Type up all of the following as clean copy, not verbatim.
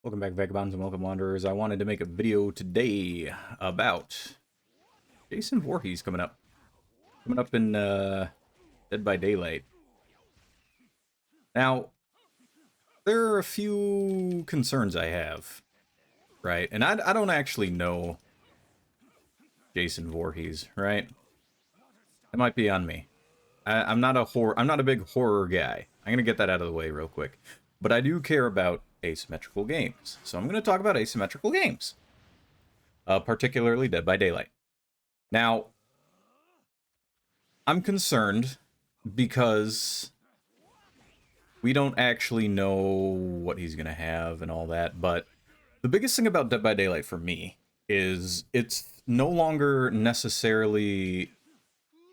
Welcome back, Vagabonds, and welcome, Wanderers. I wanted to make a video today about Jason Voorhees coming up. Coming up in Dead by Daylight. Now, there are a few concerns I have, right? And I don't actually know Jason Voorhees, right? It might be on me. I'm not a big horror guy. I'm gonna get that out of the way real quick. But I do care about asymmetrical games. So I'm going to talk about asymmetrical games. Particularly Dead by Daylight. Now, I'm concerned because we don't actually know what he's going to have and all that, but the biggest thing about Dead by Daylight for me is it's no longer necessarily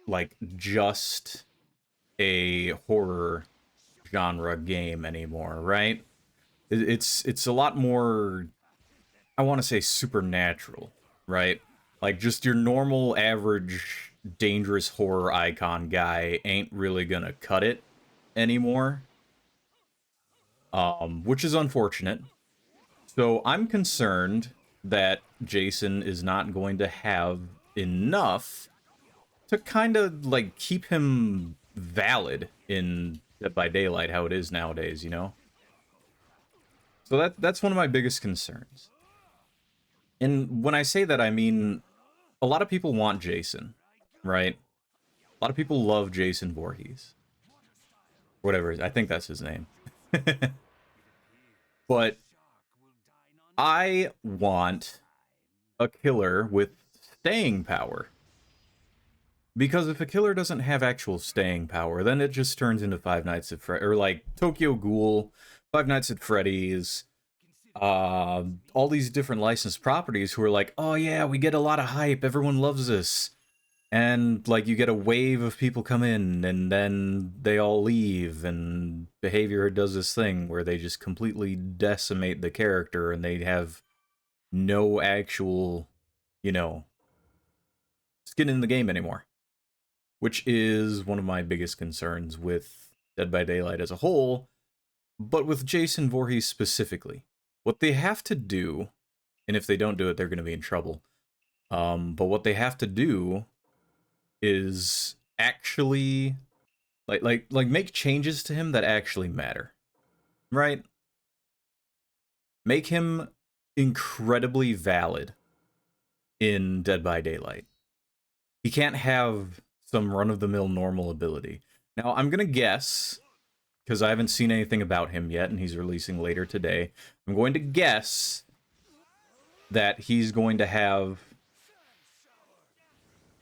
like just a horror genre game anymore, right? It's a lot more, I want to say, supernatural, right? Like, just your normal, average, dangerous horror icon guy ain't really gonna cut it anymore. Which is unfortunate. So I'm concerned that Jason is not going to have enough to kind of, like, keep him valid in Dead by Daylight how it is nowadays, you know? So that's one of my biggest concerns. And when I say that, I mean, a lot of people want Jason, right? A lot of people love Jason Voorhees. Whatever, I think that's his name. But I want a killer with staying power. Because if a killer doesn't have actual staying power, then it just turns into Five Nights at Freddy's, or like Tokyo Ghoul, Five Nights at Freddy's, all these different licensed properties who are like, oh yeah, we get a lot of hype, everyone loves us. And like you get a wave of people come in and then they all leave, and Behavior does this thing where they just completely decimate the character and they have no actual, you know, skin in the game anymore. Which is one of my biggest concerns with Dead by Daylight as a whole, but with Jason Voorhees specifically. What they have to do, and if they don't do it, they're going to be in trouble. But what they have to do is actually like make changes to him that actually matter, right? Make him incredibly valid in Dead by Daylight. He can't have some run-of-the-mill normal ability. Now, I'm gonna guess, because I haven't seen anything about him yet, and he's releasing later today. I'm going to guess that he's going to have,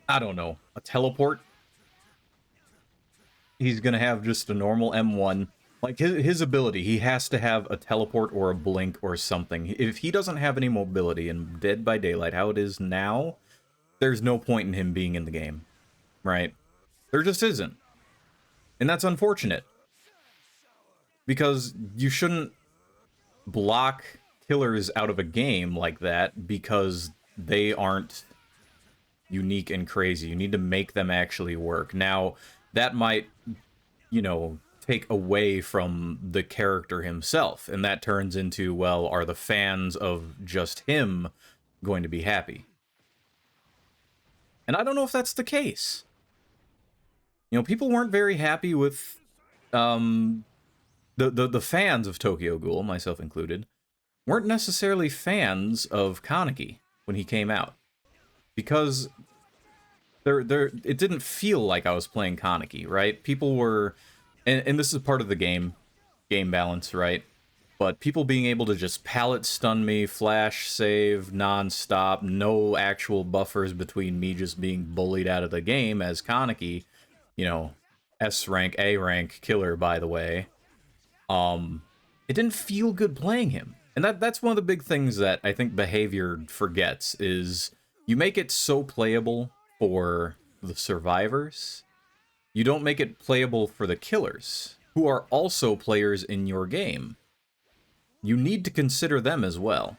I don't know, a teleport. He's going to have just a normal M1. Like, his ability, he has to have a teleport or a blink or something. If he doesn't have any mobility in Dead by Daylight, how it is now, there's no point in him being in the game, right? There just isn't. And that's unfortunate. Because you shouldn't block killers out of a game like that because they aren't unique and crazy. You need to make them actually work. Now, that might, you know, take away from the character himself, and that turns into, well, are the fans of just him going to be happy? And I don't know if that's the case. You know, people weren't very happy with the fans of Tokyo Ghoul, myself included, weren't necessarily fans of Kaneki when he came out. Because it didn't feel like I was playing Kaneki, right? People were, and this is part of the game balance, right? But people being able to just pallet stun me, flash save, non-stop, no actual buffers between me just being bullied out of the game as Kaneki, you know, S rank, A rank killer, by the way. It didn't feel good playing him. And that's one of the big things that I think Behavior forgets, is you make it so playable for the survivors, you don't make it playable for the killers, who are also players in your game. You need to consider them as well.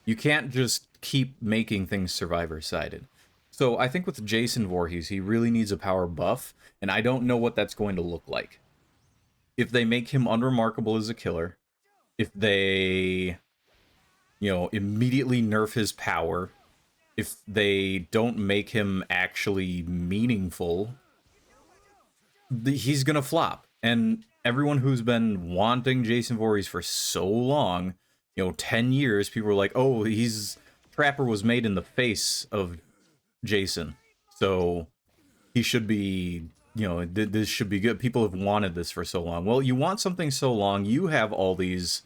You can't just keep making things survivor-sided. So I think with Jason Voorhees, he really needs a power buff, and I don't know what that's going to look like. If they make him unremarkable as a killer, if they immediately nerf his power, if they don't make him actually meaningful, he's gonna flop. And everyone who's been wanting Jason Voorhees for so long, 10 years, people were like, oh, Trapper was made in the face of Jason. So he should be, this should be good. People have wanted this for so long. Well, you want something so long, you have all these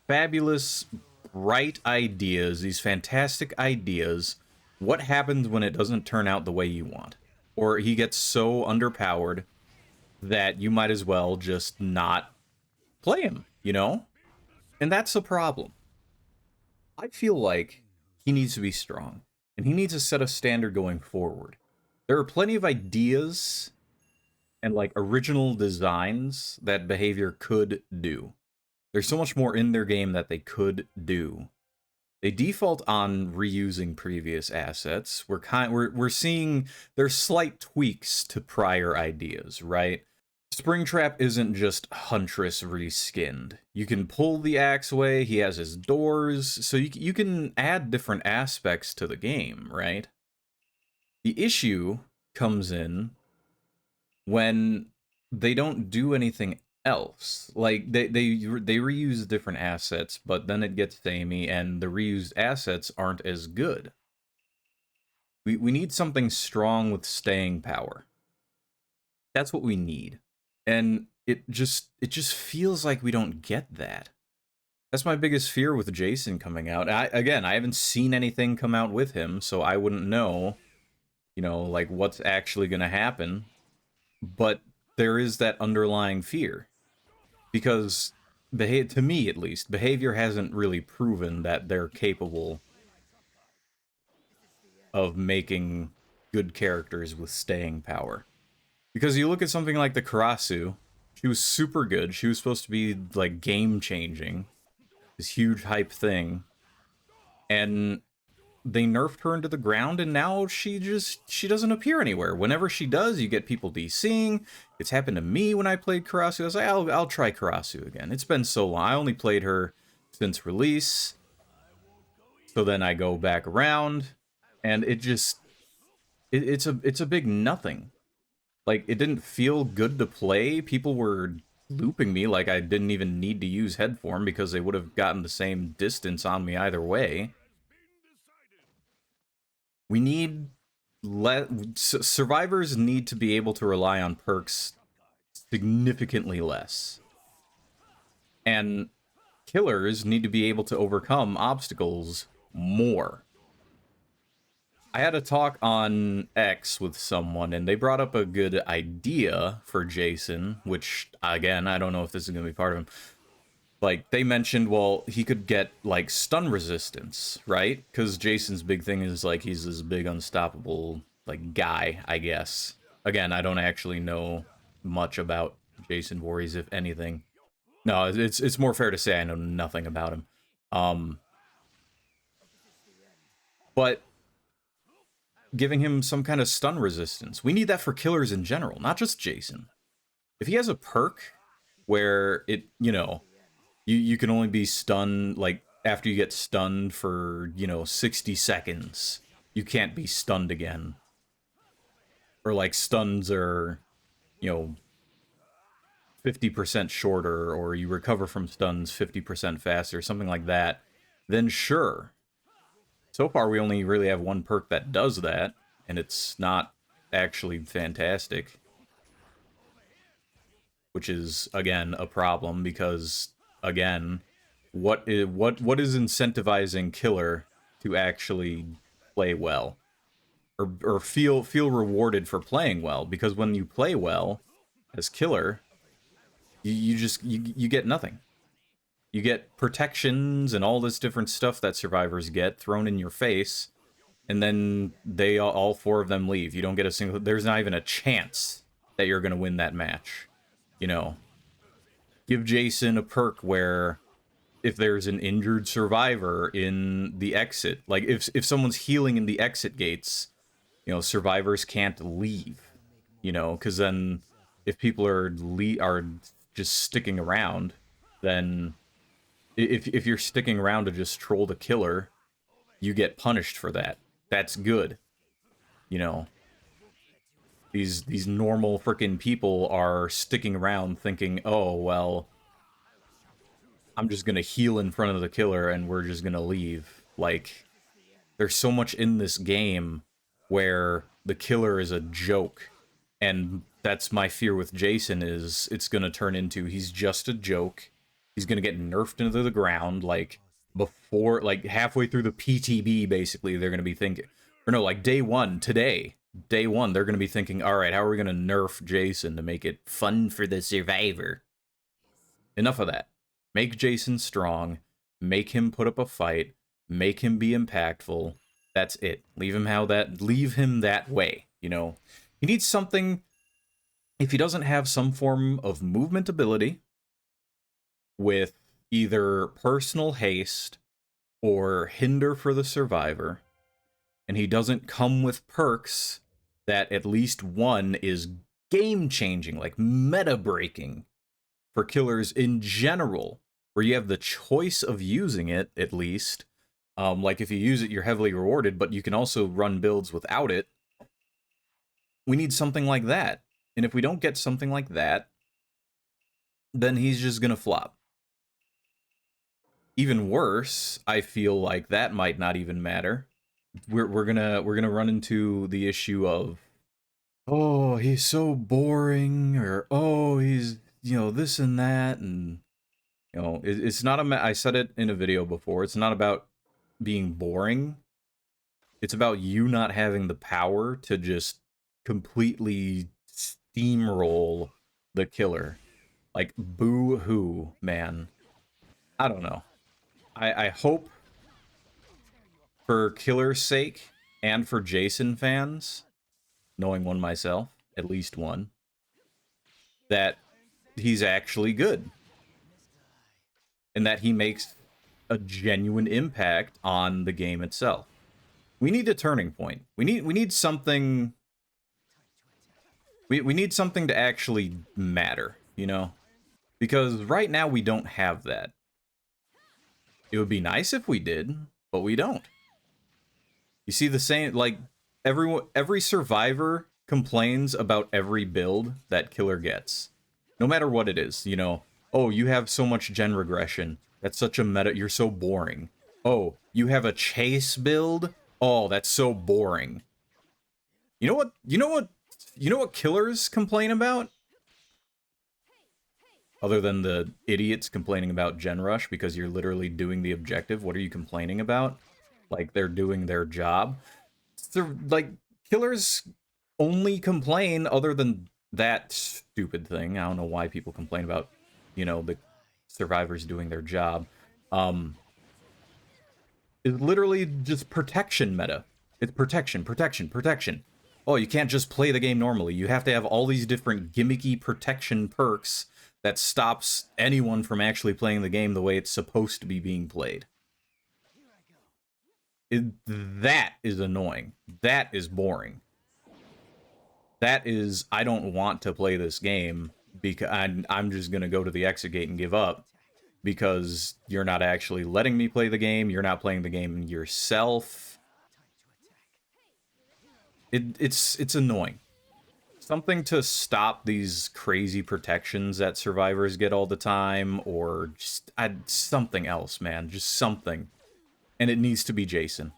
fabulous, bright ideas, these fantastic ideas. What happens when it doesn't turn out the way you want? Or he gets so underpowered that you might as well just not play him, And that's a problem. I feel like he needs to be strong, and he needs to set a standard going forward. There are plenty of ideas and like original designs that Behavior could do. There's so much more in their game that they could do. They default on reusing previous assets. We're seeing there's slight tweaks to prior ideas, right? Springtrap isn't just Huntress reskinned. You can pull the axe away, he has his doors, so you can add different aspects to the game, right? The issue comes in when they don't do anything else. Like, they reuse different assets, but then it gets samey, and the reused assets aren't as good. We need something strong with staying power. That's what we need. And it just feels like we don't get that. That's my biggest fear with Jason coming out. I haven't seen anything come out with him, so I wouldn't know, like what's actually going to happen. But there is that underlying fear. Because, to me at least, Behavior hasn't really proven that they're capable of making good characters with staying power. Because you look at something like the Karasu, she was super good. She was supposed to be, like, game-changing. This huge hype thing. And they nerfed her into the ground, and now she doesn't appear anywhere. Whenever she does, you get people DCing. It's happened to me when I played Karasu. I was like, I'll try Karasu again. It's been so long. I only played her since release. So then I go back around, and it's a big nothing. Like, it didn't feel good to play. People were looping me like I didn't even need to use head form because they would have gotten the same distance on me either way. We need survivors need to be able to rely on perks significantly less. And killers need to be able to overcome obstacles more. I had a talk on X with someone, and they brought up a good idea for Jason, which, again, I don't know if this is going to be part of him. Like, they mentioned, well, he could get, like, stun resistance, right? Because Jason's big thing is, like, he's this big, unstoppable, like, guy, I guess. Again, I don't actually know much about Jason Voorhees, if anything. No, it's more fair to say I know nothing about him. But giving him some kind of stun resistance. We need that for killers in general, not just Jason. If he has a perk where it, you can only be stunned, like, after you get stunned for, 60 seconds, you can't be stunned again. Or, like, stuns are, 50% shorter, or you recover from stuns 50% faster, something like that, then sure. So far, we only really have one perk that does that, and it's not actually fantastic. Which is, again, a problem, because, again, what is incentivizing killer to actually play well? Or feel rewarded for playing well? Because when you play well as killer, you get nothing. You get protections and all this different stuff that survivors get thrown in your face, and then all four of them leave. You don't get a single... There's not even a chance that you're going to win that match. Give Jason a perk where if there's an injured survivor in the exit, like if someone's healing in the exit gates, survivors can't leave, because then if people are just sticking around, then If you're sticking around to just troll the killer, you get punished for that. That's good. You know, these normal freaking people are sticking around thinking, oh, well, I'm just gonna heal in front of the killer and we're just gonna leave. Like, there's so much in this game where the killer is a joke, and that's my fear with Jason, is it's gonna turn into he's just a joke. He's gonna get nerfed into the ground, like, before, like, halfway through the PTB, basically, they're gonna be thinking, or no, like, day one, they're gonna be thinking, alright, how are we gonna nerf Jason to make it fun for the survivor? Enough of that. Make Jason strong, make him put up a fight, make him be impactful. That's it. Leave him that way, you know. He needs something. If he doesn't have some form of movement ability with either personal haste or hinder for the survivor, and he doesn't come with perks that at least one is game changing, like meta breaking for killers in general, where you have the choice of using it, at least. Like, if you use it, you're heavily rewarded, but you can also run builds without it. We need something like that. And if we don't get something like that, then he's just gonna flop. Even worse, I feel like that might not even matter. We're gonna run into the issue of, oh, he's so boring, or oh, he's, you know, this and that, and you know, it's not I said it in a video before, it's not about being boring. It's about you not having the power to just completely steamroll the killer. Like, boo-hoo, man. I don't know. I hope, for Killer's sake, and for Jason fans, knowing one myself, at least one, that he's actually good. And that he makes a genuine impact on the game itself. We need a turning point. We need something. We need something to actually matter, you know? Because right now we don't have that. It would be nice if we did, but we don't. You see the same, like, every survivor complains about every build that killer gets. No matter what it is, you know. Oh, you have so much gen regression. That's such a meta, you're so boring. Oh, you have a chase build? Oh, that's so boring. You know what? You know what killers complain about? Other than the idiots complaining about gen rush because you're literally doing the objective, what are you complaining about? Like, they're doing their job. So, like, killers only complain, other than that stupid thing. I don't know why people complain about, you know, the survivors doing their job. Is literally just protection meta. It's protection, protection, protection. Oh, you can't just play the game normally. You have to have all these different gimmicky protection perks that stops anyone from actually playing the game the way it's supposed to be being played. That is annoying. That is boring. That is, I don't want to play this game because I'm just going to go to the exit gate and give up because you're not actually letting me play the game. You're not playing the game yourself. It's annoying. Something to stop these crazy protections that survivors get all the time, or just something else, man. Just something. And it needs to be Jason.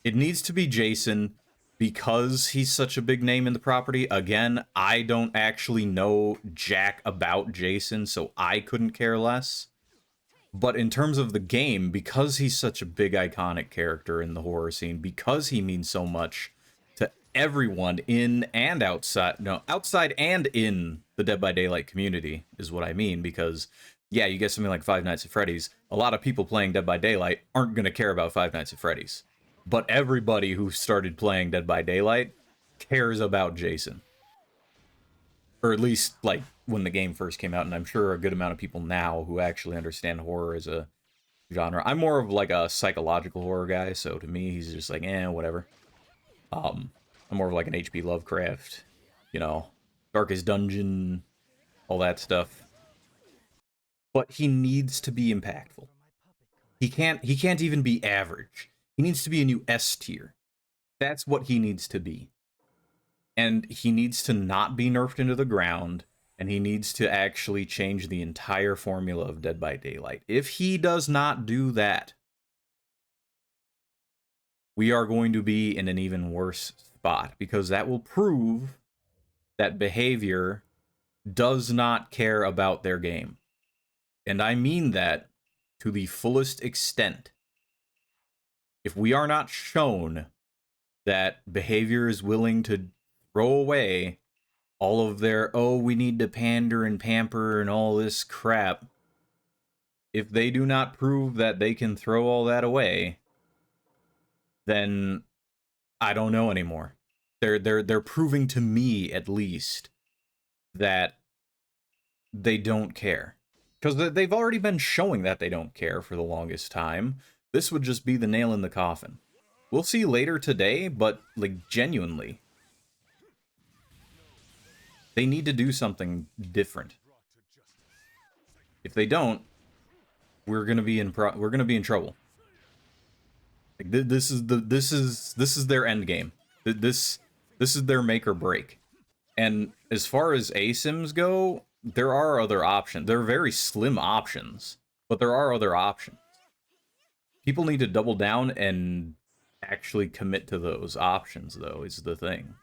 It needs to be Jason because he's such a big name in the property. Again, I don't actually know jack about Jason, so I couldn't care less. But in terms of the game, because he's such a big iconic character in the horror scene, because he means so much to everyone in and outside, no, outside and in the Dead by Daylight community is what I mean, because yeah, you get something like Five Nights at Freddy's, a lot of people playing Dead by Daylight aren't going to care about Five Nights at Freddy's. But everybody who started playing Dead by Daylight cares about Jason. Or at least, like, when the game first came out, and I'm sure a good amount of people now who actually understand horror as a genre. I'm more of, like, a psychological horror guy, so to me, he's just like, whatever. I'm more of, like, an H.P. Lovecraft, you know, Darkest Dungeon, all that stuff. but he needs to be impactful. He can't even be average. He needs to be a new S tier. That's what he needs to be. And he needs to not be nerfed into the ground, and he needs to actually change the entire formula of Dead by Daylight. If he does not do that, we are going to be in an even worse spot, because that will prove that behavior does not care about their game. And I mean that to the fullest extent. If we are not shown that behavior is willing to throw away all of their, oh, we need to pander and pamper and all this crap, if they do not prove that they can throw all that away, then I don't know anymore. They're proving to me, at least, that they don't care. Because they've already been showing that they don't care for the longest time. This would just be the nail in the coffin. We'll see later today, but, like, genuinely, they need to do something different. If they don't, we're gonna be in trouble. Like, this is their end game. This is their make or break. And as far as ASIMs go, there are other options. They're very slim options, but there are other options. People need to double down and actually commit to those options, though, is the thing.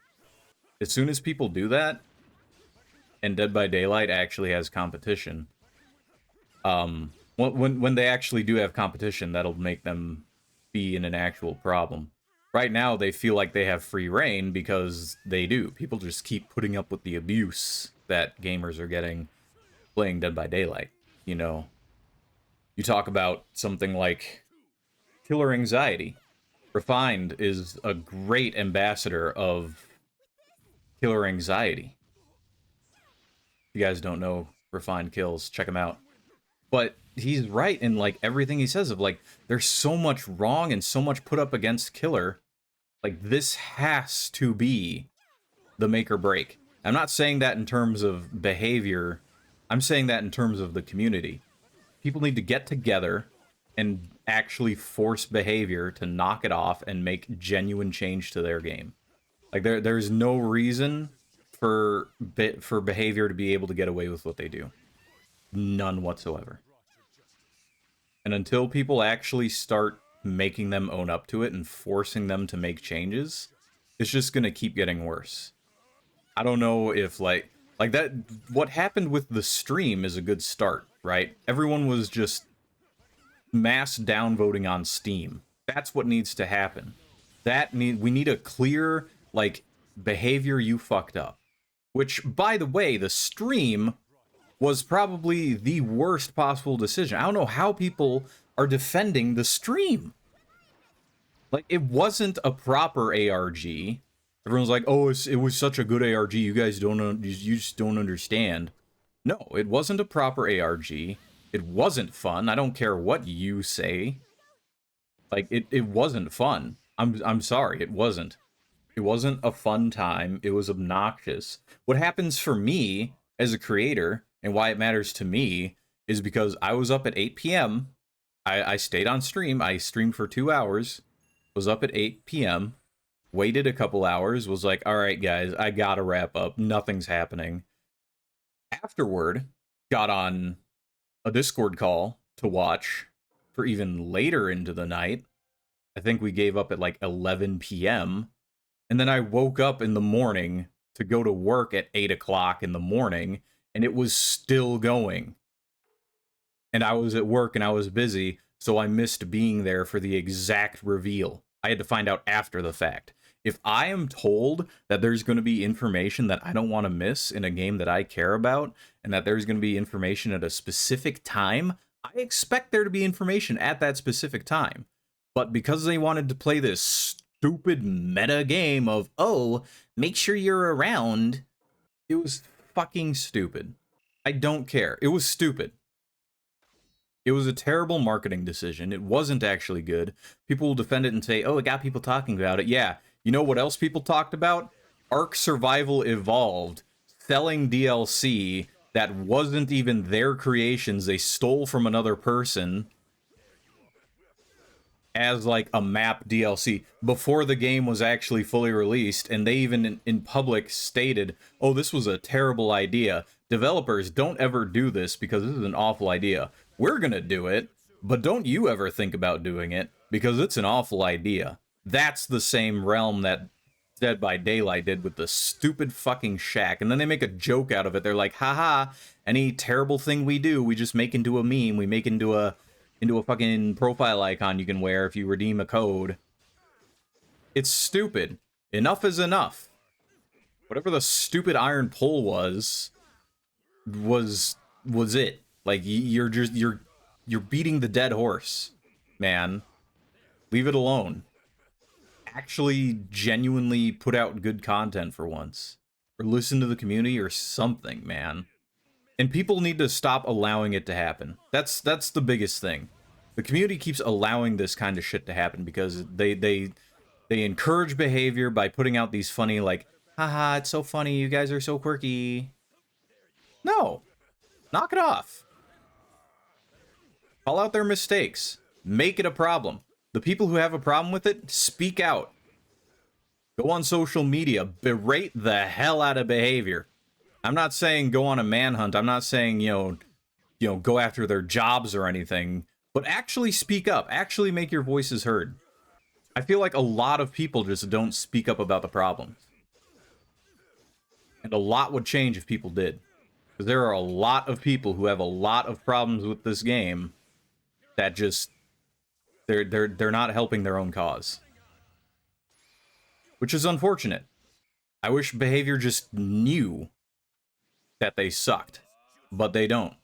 As soon as people do that, and Dead by Daylight actually has competition, when they actually do have competition, that'll make them be in an actual problem. Right now, they feel like they have free reign because they do. People just keep putting up with the abuse that gamers are getting playing Dead by Daylight. You know, you talk about something like killer anxiety. Refined is a great ambassador of killer anxiety. If you guys don't know Refined Kills, check him out. But he's right in, like, everything he says of, like, there's so much wrong and so much put up against killer. Like, this has to be the make or break. I'm not saying that in terms of behavior. I'm saying that in terms of the community. People need to get together and actually force behavior to knock it off and make genuine change to their game. Like, there's no reason for behavior to be able to get away with what they do. None whatsoever. And until people actually start making them own up to it and forcing them to make changes, it's just gonna keep getting worse. I don't know if, like that, what happened with the stream is a good start, right? Everyone was just mass downvoting on Steam. That's what needs to happen. We need a clear, like, behavior you fucked up. Which, by the way, the stream was probably the worst possible decision. I don't know how people are defending the stream. Like, it wasn't a proper ARG. Everyone's like, oh, it was such a good ARG. You guys you just don't understand. No, it wasn't a proper ARG. It wasn't fun. I don't care what you say. Like, it wasn't fun. I'm sorry, it wasn't. It wasn't a fun time. It was obnoxious. What happens for me as a creator, and why it matters to me, is because I was up at 8 p.m. I stayed on stream. I streamed for 2 hours. Was up at 8 p.m. Waited a couple hours. Was like, all right, guys, I gotta wrap up. Nothing's happening. Afterward, got on a Discord call to watch for even later into the night. I think we gave up at like 11 p.m. And then I woke up in the morning to go to work at 8 o'clock in the morning, and it was still going. And I was at work and I was busy, so I missed being there for the exact reveal. I had to find out after the fact. If I am told that there's going to be information that I don't want to miss in a game that I care about, and that there's going to be information at a specific time, I expect there to be information at that specific time. But because they wanted to play this stupid meta game of, oh, make sure you're around, it was fucking stupid. I don't care. It was stupid. It was a terrible marketing decision. It wasn't actually good. People will defend it and say, oh, it got people talking about it. Yeah, you know what else people talked about? Ark Survival Evolved selling DLC that wasn't even their creations, they stole from another person as like a map DLC before the game was actually fully released, and they even in public stated, oh, this was a terrible idea. Developers, don't ever do this because this is an awful idea. We're gonna do it, but don't you ever think about doing it because it's an awful idea. That's the same realm that Dead by Daylight did with the stupid fucking shack, and then they make a joke out of it. They're like, haha, any terrible thing we do, we just make into a meme, we make into a fucking profile icon you can wear if you redeem a code. It's stupid. Enough is enough. Whatever the stupid iron pole was it. Like, you're beating the dead horse, man. Leave it alone. Actually genuinely put out good content for once. Or listen to the community or something, man. And people need to stop allowing it to happen. That's the biggest thing. The community keeps allowing this kind of shit to happen because they encourage behavior by putting out these funny, like, haha, it's so funny, you guys are so quirky. No. Knock it off. Call out their mistakes. Make it a problem. The people who have a problem with it, speak out. Go on social media, berate the hell out of behavior. I'm not saying go on a manhunt. I'm not saying, you know, go after their jobs or anything, but actually speak up. Actually make your voices heard. I feel like a lot of people just don't speak up about the problems. And a lot would change if people did. Because there are a lot of people who have a lot of problems with this game that just they're not helping their own cause. Which is unfortunate. I wish behavior just knew that they sucked, but they don't.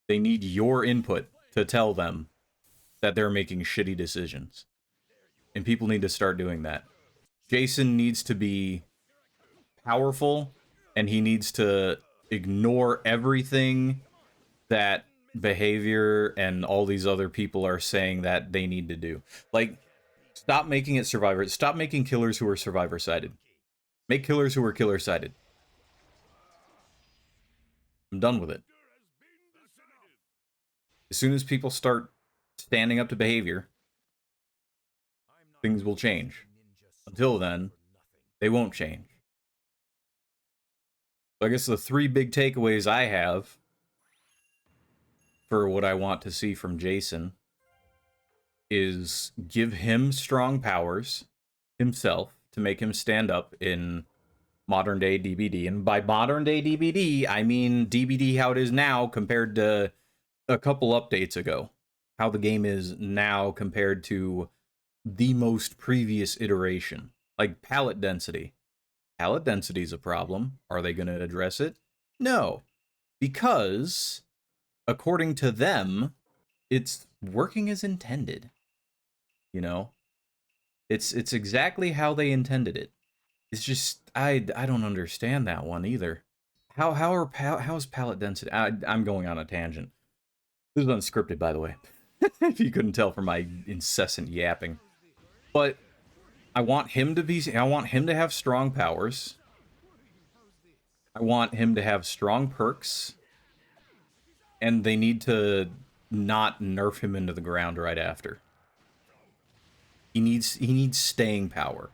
They need your input to tell them that they're making shitty decisions. And people need to start doing that. Jason needs to be powerful, and he needs to ignore everything that behavior and all these other people are saying that they need to do. Like, stop making it survivor. Stop making killers who are survivor-sided. Make killers who are killer-sided. I'm done with it. As soon as people start standing up to behavior, things will change. Until then, they won't change. So I guess the three big takeaways I have for what I want to see from Jason is give him strong powers himself to make him stand up in modern day DBD. And by modern day DBD, I mean DBD how it is now compared to a couple updates ago. How the game is now compared to the most previous iteration. Like palette density. Palette density is a problem. Are they going to address it? No. Because, according to them, it's working as intended. You know? It's exactly how they intended it. It's just, I don't understand that one either. How's palette density? I'm going on a tangent. This is unscripted, by the way. If you couldn't tell from my incessant yapping. But I want him to have strong powers. I want him to have strong perks. And they need to not nerf him into the ground right after. He needs staying power.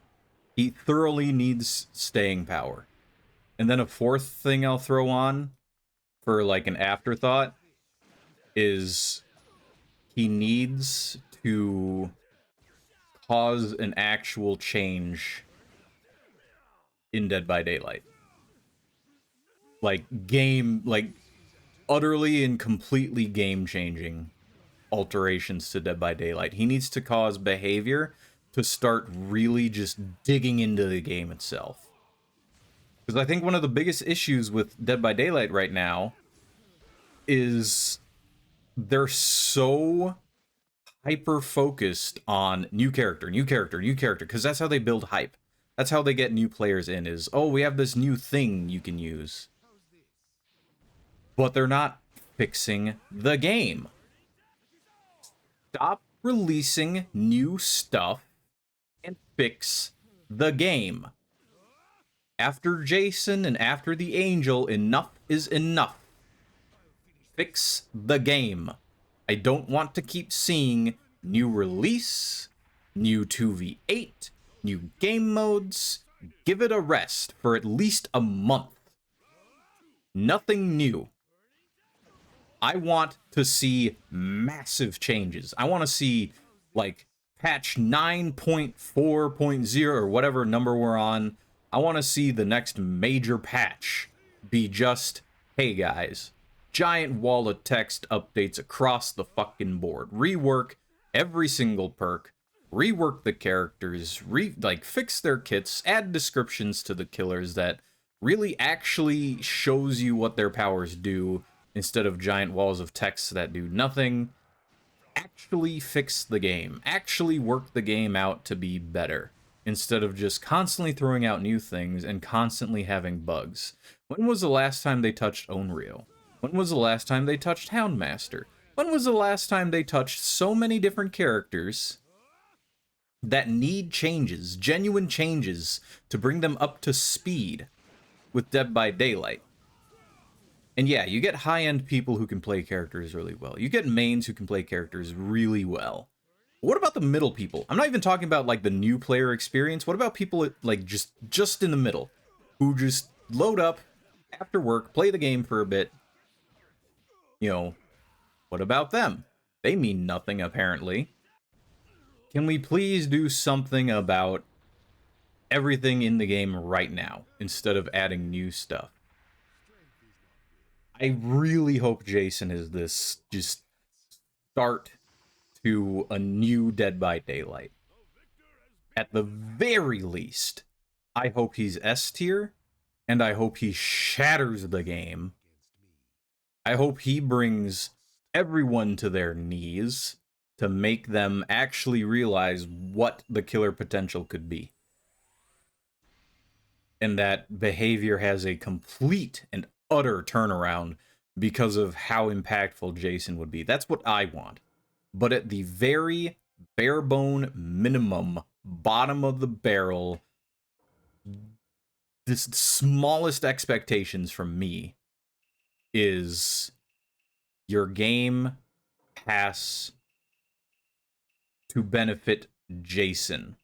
He thoroughly needs staying power. And then a fourth thing I'll throw on for like an afterthought is he needs to cause an actual change in Dead by Daylight. Like utterly and completely game-changing alterations to Dead by Daylight. He needs to cause behavior to start really just digging into the game itself. Because I think one of the biggest issues with Dead by Daylight right now is they're so hyper-focused on new character, because that's how they build hype. That's how they get new players in, is, oh, we have this new thing you can use. But they're not fixing the game. Stop releasing new stuff and fix the game. After Jason and after the Angel, enough is enough. Fix the game. I don't want to keep seeing new release, new 2v8, new game modes. Give it a rest for at least a month. Nothing new. I want to see massive changes. I want to see, like, patch 9.4.0 or whatever number we're on. I want to see the next major patch be just, hey guys, giant wall of text updates across the fucking board. Rework every single perk. Rework the characters. Fix their kits. Add descriptions to the killers that really actually shows you what their powers do, instead of giant walls of text that do nothing. Actually fix the game. Actually work the game out to be better, instead of just constantly throwing out new things and constantly having bugs. When was the last time they touched Onryo? When was the last time they touched Houndmaster? When was the last time they touched so many different characters that need changes, genuine changes, to bring them up to speed with Dead by Daylight? And yeah, you get high-end people who can play characters really well. You get mains who can play characters really well. But what about the middle people? I'm not even talking about, like, the new player experience. What about people, like, just in the middle, who just load up after work, play the game for a bit? You know, what about them? They mean nothing, apparently. Can we please do something about everything in the game right now, instead of adding new stuff? I really hope Jason is this just start to a new Dead by Daylight. At the very least, I hope he's S tier, and I hope he shatters the game. I hope he brings everyone to their knees to make them actually realize what the killer potential could be. And that behavior has a complete and utter turnaround because of how impactful Jason would be. That's what I want. But at the very bare bone minimum, bottom of the barrel, this smallest expectations from me is your game has to benefit Jason.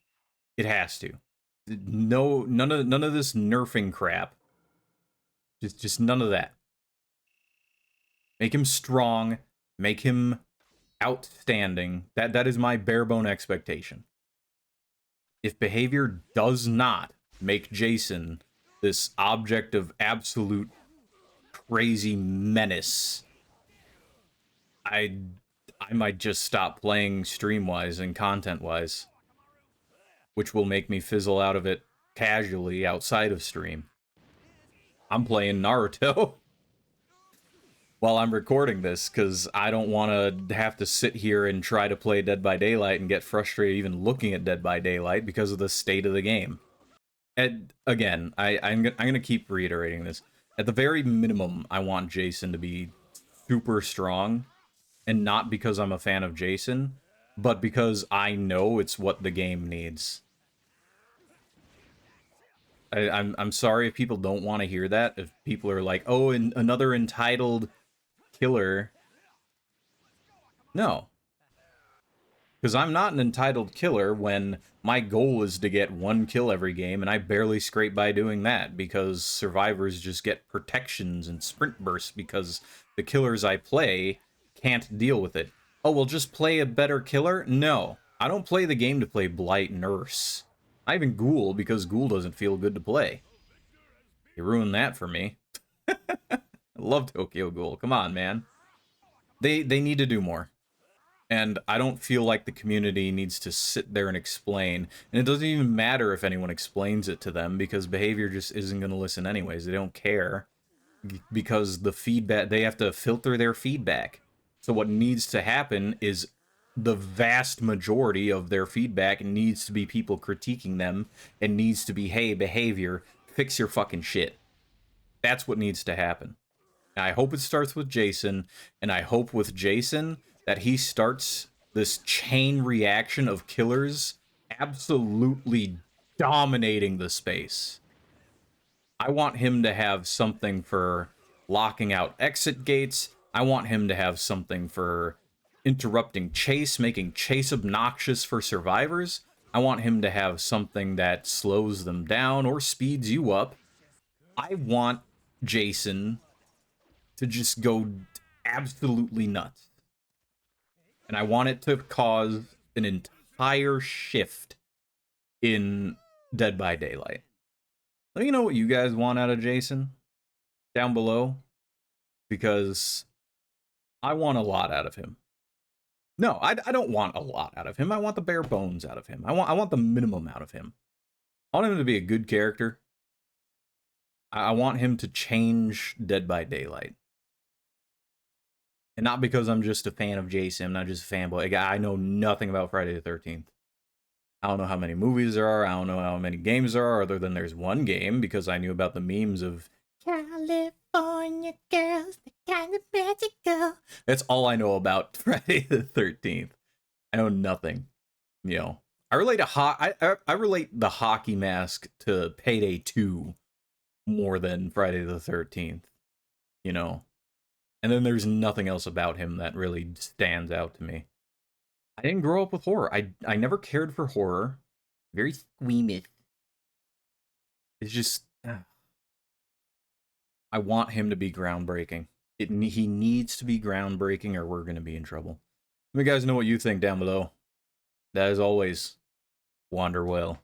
It has to. No, none of this nerfing crap. Just none of that. Make him strong. Make him outstanding. That is my bare bone expectation. If behavior does not make Jason this object of absolute crazy menace, I might just stop playing stream-wise and content-wise, which will make me fizzle out of it casually outside of stream. I'm playing Naruto while I'm recording this, because I don't want to have to sit here and try to play Dead by Daylight and get frustrated even looking at Dead by Daylight because of the state of the game. And again, I'm going to keep reiterating this. At the very minimum, I want Jason to be super strong, and not because I'm a fan of Jason, but because I know it's what the game needs. I'm sorry if people don't want to hear that. If people are like, oh, another entitled killer. No. Because I'm not an entitled killer when my goal is to get 1 kill every game, and I barely scrape by doing that, because survivors just get protections and sprint bursts because the killers I play can't deal with it. Oh, well, just play a better killer? No. I don't play the game to play Blight Nurse. Not even Ghoul, because Ghoul doesn't feel good to play. You ruined that for me. I love Tokyo Ghoul. Come on, man. They need to do more. And I don't feel like the community needs to sit there and explain. And it doesn't even matter if anyone explains it to them, because behavior just isn't going to listen anyways. They don't care. Because the feedback, they have to filter their feedback. So what needs to happen is the vast majority of their feedback needs to be people critiquing them, and needs to be, hey, behavior, fix your fucking shit. That's what needs to happen. And I hope it starts with Jason, and I hope with Jason that he starts this chain reaction of killers absolutely dominating the space. I want him to have something for locking out exit gates. I want him to have something for interrupting chase, making chase obnoxious for survivors. I want him to have something that slows them down or speeds you up. I want Jason to just go absolutely nuts. And I want it to cause an entire shift in Dead by Daylight. Let me know what you guys want out of Jason down below, because I want a lot out of him. No, I don't want a lot out of him. I want the bare bones out of him. I want the minimum out of him. I want him to be a good character. I want him to change Dead by Daylight. And not because I'm just a fan of Jason, I'm not just a fanboy. I know nothing about Friday the 13th. I don't know how many movies there are. I don't know how many games there are, other than there's one game, because I knew about the memes of California girls, the kind of magical. That's all I know about Friday the 13th. I know nothing. You know, I relate I relate the hockey mask to Payday 2 more than Friday the 13th. You know, and then there's nothing else about him that really stands out to me. I didn't grow up with horror. I never cared for horror. Very squeamish. It's just, I want him to be groundbreaking. He needs to be groundbreaking, or we're going to be in trouble. Let me guys know what you think down below. That, as always, wander well.